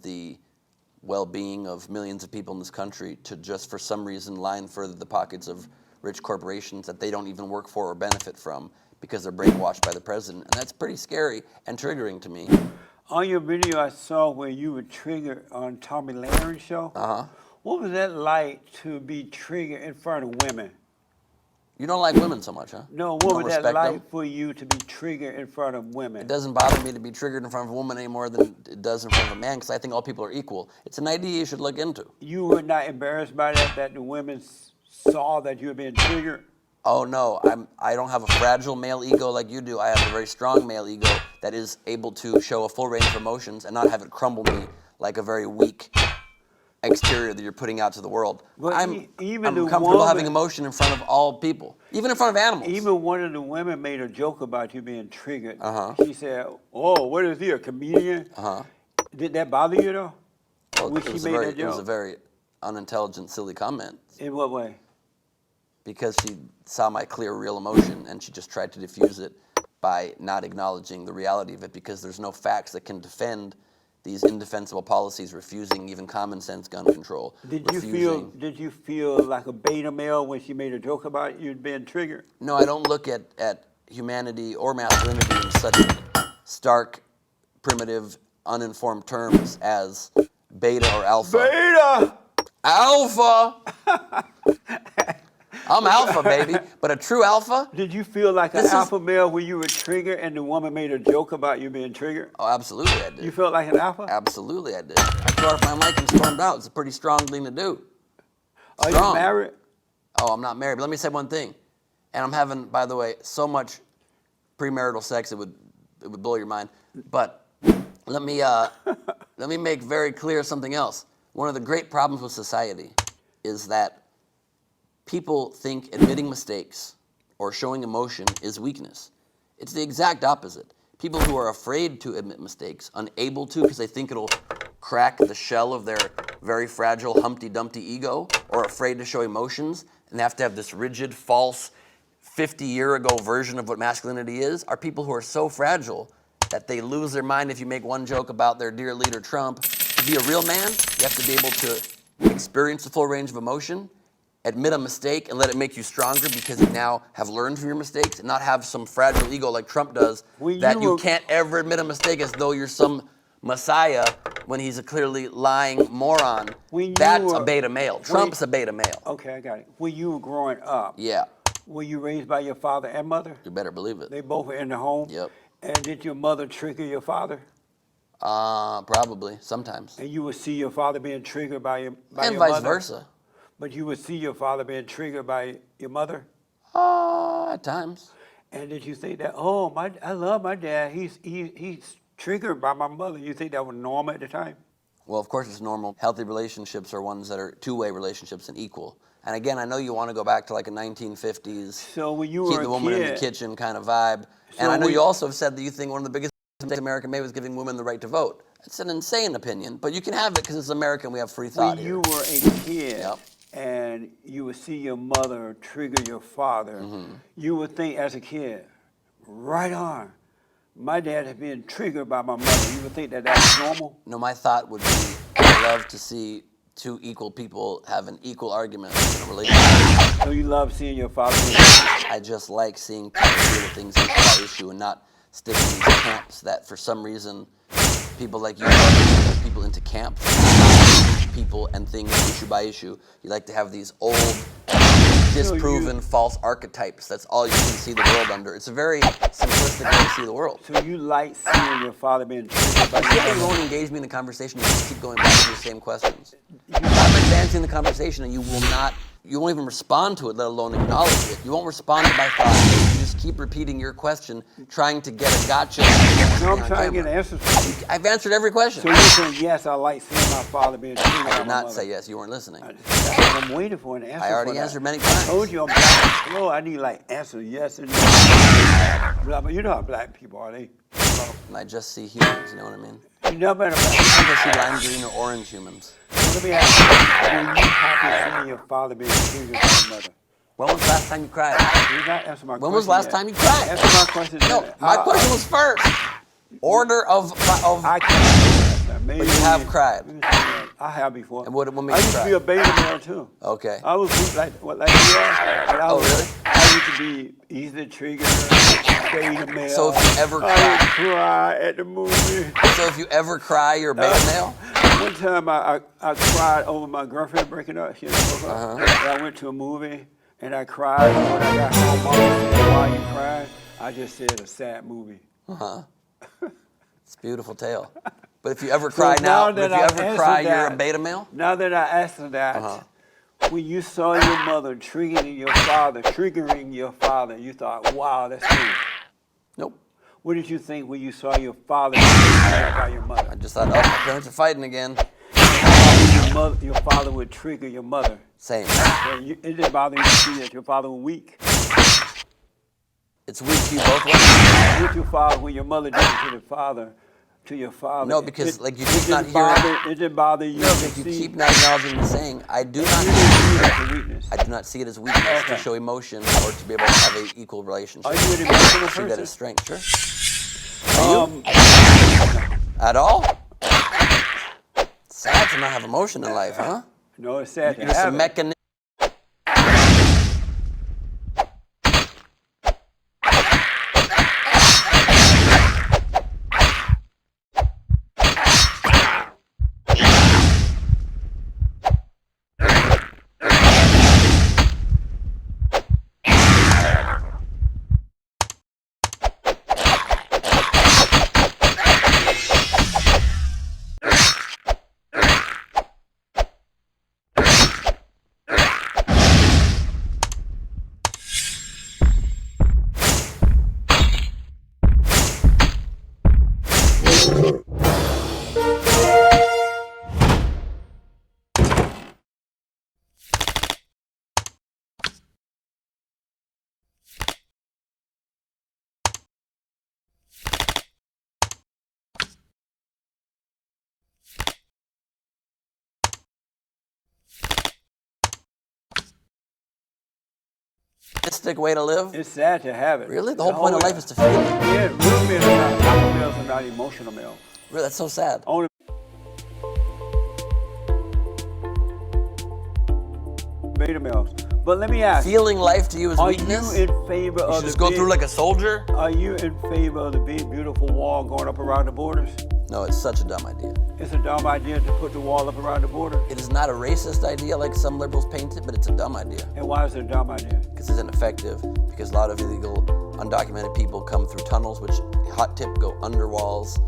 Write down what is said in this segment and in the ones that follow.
the well-being of millions of people in this country to just for some reason line further the pockets of rich corporations that they don't even work for or benefit from because they're brainwashed by the president. And that's pretty scary and triggering to me. On your video I saw where you were triggered on Tommy Lahire's show. What was that like to be triggered in front of women? You don't like women so much, huh? No, You what don't was that respect like them? for you to be triggered in front of women? It doesn't bother me to be triggered in front of a woman any more than it does in front of a man because I think all people are equal. It's an idea you should look into. You were not embarrassed by that the women saw that you were being triggered? Oh no, I don't have a fragile male ego like you do. I have a very strong male ego that is able to show a full range of emotions and not have it crumble me like a very weak exterior that you're putting out to the world. But I'm even the comfortable woman, having emotion in front of all people, even in front of animals. Even one of the women made a joke about you being triggered. She said, "Oh, what is he, a comedian?" Did that bother you though? Well, when she made that joke? It was a very unintelligent, silly comment. In what way? Because she saw my clear, real emotion, and she just tried to diffuse it by not acknowledging the reality of it because there's no facts that can defend these indefensible policies, refusing even common sense gun control. Did you feel like a beta male when she made a joke about you being triggered? No, I don't look at humanity or masculinity in such stark, primitive, uninformed terms as beta or alpha. Beta! Alpha! I'm alpha, baby, but a true alpha? Did you feel like an alpha male when you were triggered and the woman made a joke about you being triggered? Oh, absolutely I did. You felt like an alpha? Absolutely I did. I tore off my mic and stormed out. It's a pretty strong thing to do. Strong. Are you married? Oh, I'm not married, but let me say one thing. And I'm having, by the way, so much premarital sex it would blow your mind. But let me make very clear something else. One of the great problems with society is that people think admitting mistakes or showing emotion is weakness. It's the exact opposite. People who are afraid to admit mistakes, unable to because they think it'll crack the shell of their very fragile Humpty Dumpty ego, or afraid to show emotions and have to have this rigid, false, 50-year-ago version of what masculinity is, are people who are so fragile that they lose their mind if you make one joke about their dear leader Trump. To be a real man, you have to be able to experience the full range of emotion, admit a mistake and let it make you stronger because you now have learned from your mistakes, and not have some fragile ego like Trump does that you can't ever admit a mistake as though you're some messiah when he's a clearly lying moron. That's a beta male. Trump's a beta male. Okay, I got it. When you were growing up, yeah, were you raised by your father and mother? You better believe it. They both were in the home? Yep. And did your mother trigger your father? Probably, sometimes. And you would see your father being triggered by your mother? And vice versa. But you would see your father being triggered by your mother? At times. And did you think that, oh, I love my dad, he's triggered by my mother? You think that was normal at the time? Well, of course it's normal. Healthy relationships are ones that are two-way relationships and equal. And again, I know you want to go back to like a 1950s, so when you were keep the woman in the kitchen kind of vibe. And I know you also have said that you think one of the biggest mistakes America made was giving women the right to vote. It's an insane opinion, but you can have it because it's America and we have free thought here. When you were a kid, and you would see your mother trigger your father, you would think as a kid, right on, my dad is being triggered by my mother. You would think that that's normal? No, my thought would be, I love to see two equal people have an equal argument in a relationship. So you love seeing your father? I just like seeing people deal with things issue by issue and not stick in these camps that for some reason people like you put people into camps, people and things issue by issue. You like to have these old, disproven, false archetypes. That's all you can see the world under. It's a very simplistic way to see the world. So you like seeing your father being triggered by your mother? You won't engage me in the conversation, you just keep going back to the same questions. I'm advancing the conversation and you won't even respond to it, let alone acknowledge it. You won't respond to my thoughts. You just keep repeating your question, trying to get a gotcha. No, I'm trying to get an answer from you. I've answered every question. So you're saying, yes, I like seeing my father being triggered by my mother. I did not say yes, you weren't listening. That's what I'm waiting for, an answer. I already answered many times. I told you I'm black. No, I need like answer yes and no. But you know how black people are, they? And I just see humans, you know what I mean? You never been a black I see lime green or orange humans. So let me ask you, were you happy seeing your father being triggered by your mother? When was the last time you cried? You did not answer my question. When was the last time you cried? Answer my question. No, my question was first. Order of I can't answer that. maybe. But you have cried. Let me see that. I have before. And what made I you used cry? to be a beta male too. Okay. I was weak like you are. But I was, really? I used to be easily triggered, beta male. So if you ever I would cry, cry at the movie. so if you ever cry, you're a beta male? One time I cried over my girlfriend breaking up. She broke up. And I went to a movie and I cried. And when I got home, Mama said, "Why you crying?" I just said, "A sad movie." It's a beautiful tale. But if you ever cry now but that if you I've ever answered cry, you're a that- beta male? Now that I asked that, when you saw your mother triggering your father, you thought, "Wow, that's cool." Nope. What did you think when you saw your father triggered by your I mother? just thought, oh, my parents are fighting again. Your father would trigger your mother. Same. It didn't bother you to see that your father was weak. It's weak to you both ways. With your father, when your mother did it to your father. No, because, like, you it keep not didn't bother, hearing- it didn't bother you. No, to but you see- keep not acknowledging the saying, I do not You didn't see it as a weakness. I do not see it as weakness to Okay. show emotion or to be able to have an equal relationship. Are you an emotional I see that person? as strength, sure. At all? Sad to not have emotion in life, huh? No, it's sad to You're just a have it. mechanism. way to live? It's sad to have it. Really? The whole point of life is to feel it. Yeah, real men are not, alpha males are not emotional males. Really, that's so sad. Only beta males. But let me ask, Feeling life to you is are weakness? you in favor You of should the just go big, through like a soldier? Are you in favor of the big beautiful wall going up around the borders? No, it's such a dumb idea. It's a dumb idea to put the wall up around the border. It is not a racist idea like some liberals paint it, but it's a dumb idea. And why is it a dumb idea? Because it's ineffective, because a lot of illegal, undocumented people come through tunnels, which hot tip go under walls,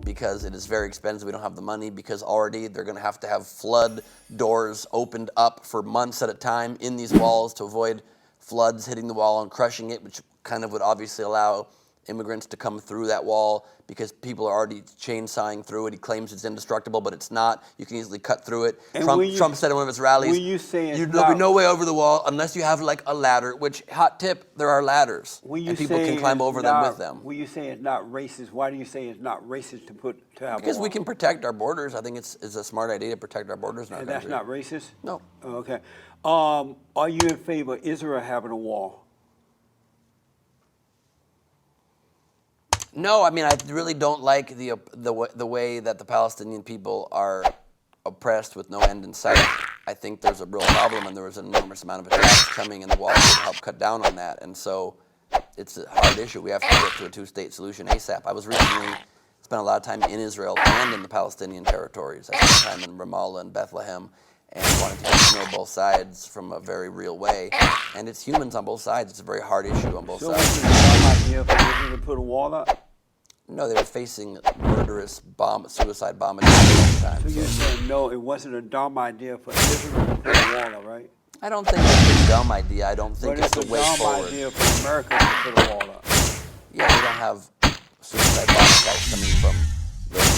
because it is very expensive. We don't have the money, because already they're going to have flood doors opened up for months at a time in these walls to avoid floods hitting the wall and crushing it, which kind of would obviously allow immigrants to come through that wall because people are already chainsawing through it. He claims it's indestructible, but it's not. You can easily cut through it. And Trump said in one of his rallies, when you say it's there'll be no way over the wall unless you have like a ladder, which, hot tip, there are ladders. When you And people say can climb it's over them not- with them. When you say it's not racist, why do you say it's not racist to have Because a we wall? can protect our borders. I think it's a smart idea to protect our borders in our And that's country. not racist? No. Oh, okay. Are you in favor of Israel having a wall? No, I mean, I really don't like the way that the Palestinian people are oppressed with no end in sight. I think there's a real problem, and there was an enormous amount of attacks coming, and the wall would help cut down on that. And so it's a hard issue. We have to get to a two-state solution ASAP. I was recently spent a lot of time in Israel and in the Palestinian territories. I spent time in Ramallah and Bethlehem, and wanted to get to know both sides from a very real way. And it's humans on both sides. It's a very hard issue on both So sides. was it a dumb idea for Israel to put a wall up? No, they were facing murderous suicide bombing all the time. So you're saying no, it wasn't a dumb idea for Israel to put a wall up, right? I don't think it's a dumb idea. I don't think But it's it's the a way dumb forward. idea for America to put a wall up. Yeah, we don't have suicide bomb attacks coming from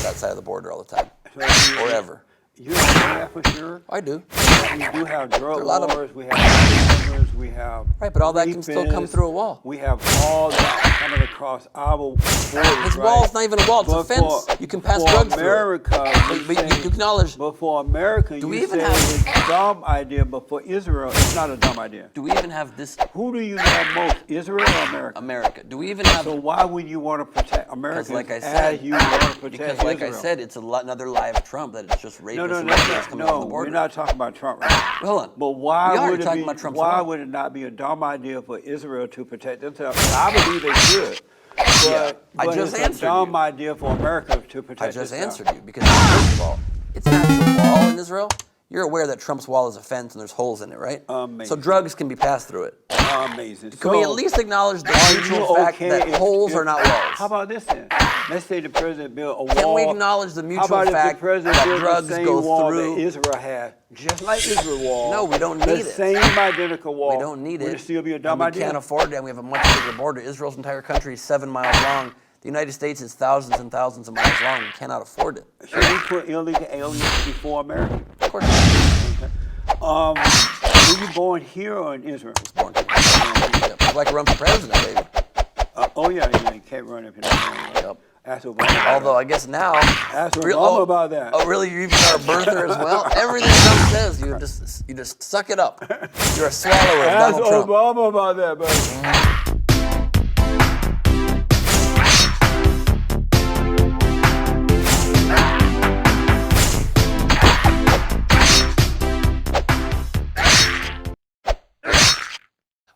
that side of the border all the time, So or ever. You don't know that for sure? I do. We do have drug There are a lot of- wars, we have murderers, we have Right, but all that can still come rapists, through a wall. We have all that coming across our borders. His right? wall's not even a wall; it's a But fence. You can pass for drugs America, through it. But you acknowledge. But for America, Do we you even say have- it's a dumb idea. But for Israel, it's not a dumb idea. Do we even have this? Who do you love most, Israel or America? America. Do we even have? So why would you want to protect America Because, like I said, as you want to protect because Israel? like I said, it's another lie of Trump that it's just rapists No, and murderers coming over the we're border. not talking about Trump right now. Hold on. But why We are would it talking be? about Trump's Why wall. would it not be a dumb idea for Israel to protect themselves? And I believe they should. Yeah, I But just it's answered a dumb you. idea for America to protect I just itself. answered you because first of all, it's an actual wall in Israel. You're aware that Trump's wall is a fence and there's holes in it, right? Amazing. So drugs can be passed through it. Amazing. Can we at least acknowledge the are mutual you fact okay that if- holes if- are not walls? How about this then? Let's say the president built a wall. Can we acknowledge the How mutual about if fact the president that built drugs the same go wall through? that Israel had, just like Israel wall? No, we don't need the it. same identical wall. We don't need Would it. it still be a And dumb we idea? can't afford it, and we have a much bigger border. Israel's entire country is 7 miles long. The United States is thousands and thousands of miles long. We cannot afford it. Should we put illegal aliens before America? Of course, I Okay. Were you born here or in Israel? was born here. I'd like to run for president, baby. Oh yeah, you can't run if you're not born. Yep. Ask Obama. about Although that. I guess now. Ask Obama about that. Oh, really? You even are a birther as well? Everything Trump says, you just suck it up. You're a swallower of Ask Donald Trump. Obama about that, buddy.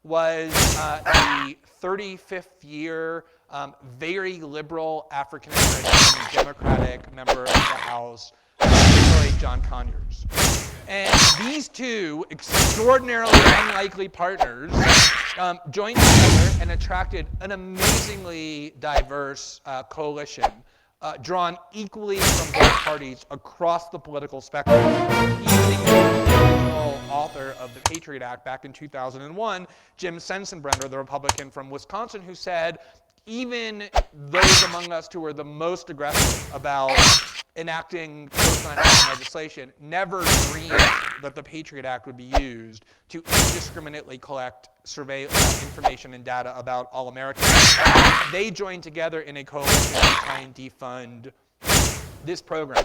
Was the 35th year very liberal African American Democratic member of the House, Detroit John Conyers. And these two extraordinarily unlikely partners joined together and attracted an amazingly diverse coalition drawn equally from both parties across the political spectrum, even including the original author of the Patriot Act back in 2001, Jim Sensenbrenner, the Republican from Wisconsin, who said, even those among us who were the most aggressive about enacting post-9/11 legislation never dreamed that the Patriot Act would be used to indiscriminately collect survey information and data about all Americans. They joined together in a coalition to try and defund this program.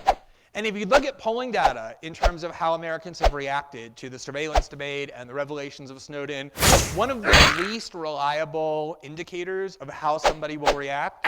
And if you look at polling data in terms of how Americans have reacted to the surveillance debate and the revelations of Snowden, one of the least reliable indicators of how somebody will react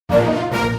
Bye.